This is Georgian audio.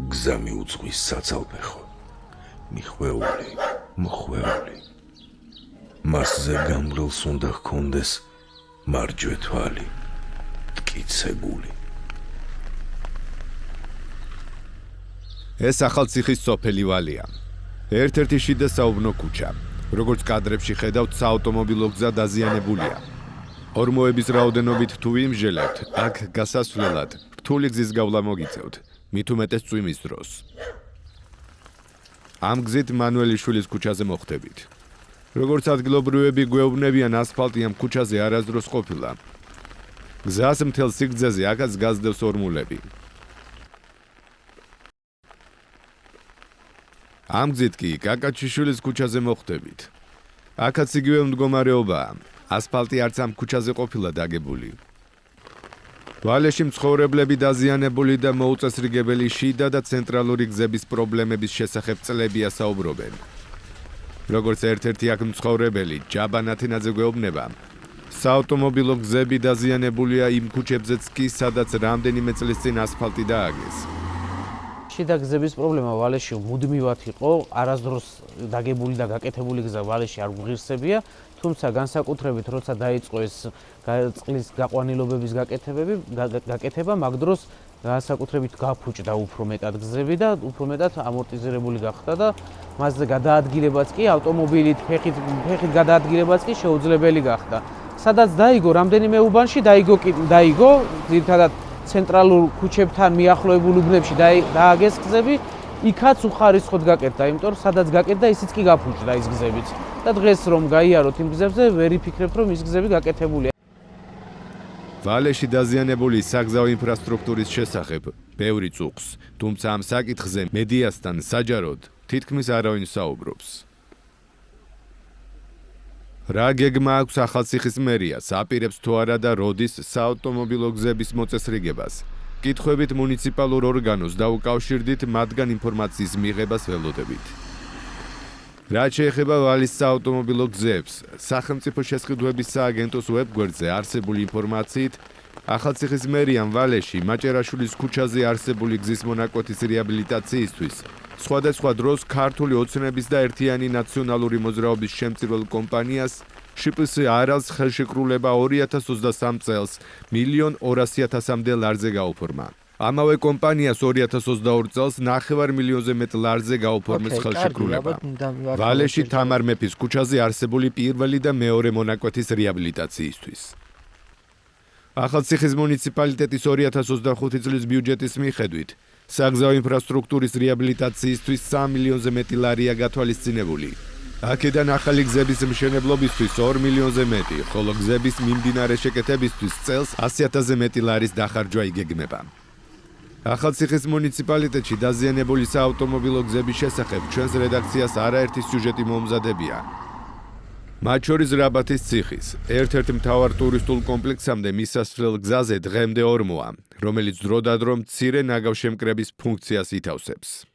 გზა მიუძღვის საცალფეხო, მიხვეული, მოხვეული. მასზე გამრელს უნდა ჰქონდეს მარჯვე თვალი, მტკიცებული. ეს ახალციხის სოფელი ვალია. ერთ-ერთი შიდა საუბნო ქუჩა. როგორც კადრებში ხედავთ, საავტომობილო გზა დაზიანებულია. ორმოების რაოდენობით თუ ვიმსჯელებთ, აქ გასასვლელად რთული გზის გავლა მოგიწევთ, მით უმეტეს წვიმის დროს. ამ გზით მანუელიშვილის ქუჩაზე მოხვდებით. როგორც ადგილობრივები გვეუბნებიან, ასფალტი ამ ქუჩაზე არასდროს ყოფილა. გზას მთელ სიგრძეზე აქაც გასდევს ორმულები. ამ გზით კი კაკაჩიშვილის ქუჩაზე მოხვდებით. აქაც იგივე მდგომარეობაა. ასფალტი არც ამ ქუჩაზე ყოფილა დაგებული. ვალეში მცხოვრებლები დაზიანებული და მოუწესრიგებელი შიდა და ცენტრალური გზების პრობლემების შესახებ წლებია საუბრობენ. როგორც ერთ-ერთი აქ მცხოვრებელი ჯაბა ნათინაძე გვეუბნება, საავტომობილო გზები დაზიანებულია იმ ქუჩებზეც კი, სადაც რამდენიმე წლის წინ ასფალტი დააგეს. შიდა გზების პრობლემა ვალეში მუდმივად იყო, არასდროს დაგებული და გაკეთებული გზა ვალეში არ გვღირსებია, თუმცა განსაკუთრებით როცა დაიწყო ეს წყლის გაყვანილობების გაკეთება, მაგ დროს განსაკუთრებით გაფუჭდა უფრო მეტად გზები და უფრო მეტად ამორტიზირებული გახდა და მასზე გადაადგილებაც კი ავტომობილით, ფეხით გადაადგილებაც კი შეუძლებელი გახდა. სადაც დაიგო რამდენიმე უბანში დაიგო ძირითადად ცენტრალურ ქუჩებთან მიახლოებულ უბნებში დააგეს გზები, იქაც უხარისხოდ გაკეთდა, იმიტომ რომ სადაც გაკეთდა, ისიც კი გაფუჭდა ის გზებიც. და დღეს რომ გაიაროთ იმ გზებზე, ვერ იფიქრებ, რომ ის გზები გაკეთებულია. ვალეში დაზიანებული საგზაო ინფრასტრუქტურის შესახებ ბევრი წუხს, თუმცა ამ საკითხზე მედიასთან საჯაროდ თითქმის არავინ საუბრობს. რა გეგმა აქვს ახალციხის მერიას, აპირებს თუ არა და როდის საავტომობილო გზების მოწესრიგებას? კითხვებით მუნიციპალურ ორგანოს დაუკავშირდით, მათგან ინფორმაციის მიღებას ველოდებით. რაც შეეხება ვალის საავტომობილო გზებს, სახელმწიფო შესყიდვების სააგენტოს ვებგვერდზე არსებული ინფორმაციით, ახალციხის მერიამ ვალეში მაჭერაშვილის ქუჩაზე არსებული გზის მონაკვეთის რეაბილიტაციისთვის სხვადასხვა დროს ქართული ოცნების და ერთიანი ნაციონალური მოძრაობის შემწირველ კომპანიას შპს არალს ხელშეკრულება 2023 წელს 1.200.000-მდე ლარზე გაუფორმა. ამავე კომპანიას 2022 წელს 9 მილიონზე მეტ ლარზე გაუფორმეს ხელშეკრულება. ვალეში თამარ მეფის ქუჩაზე არსებული პირველი და მეორე მონაკვეთის რეაბილიტაციისთვის. ახალციხის მუნიციპალიტეტის 2025 წლის ბიუჯეტის მიხედვით, საგზაო ინფრასტრუქტურის რეაბილიტაციისთვის 3 მილიონზე მეტი ლარია გათვალისწინებული. აქედან ახალი გზების მშენებლობისთვის 2 მილიონზე მეტი, ხოლო გზების მიმდინარე შეკეთებისთვის წელს 100.000-ზე მეტი ლარის დახარჯვა იგეგმება. ახალციხის მუნიციპალიტეტში დაზიანებული საავტომობილო გზების შესახებ ჩვენს რედაქციას არაერთი სიუჟეტი მომზადებია. მათ შორის რაბათის ციხის, ერთ-ერთ მთავარ ტურისტულ კომპლექსამდე მისასვლელ გზაზე დღემდე ორმოა, რომელიც დროდადრო მცირე ნაგავშემკრების ფუნქციას ითავსებს.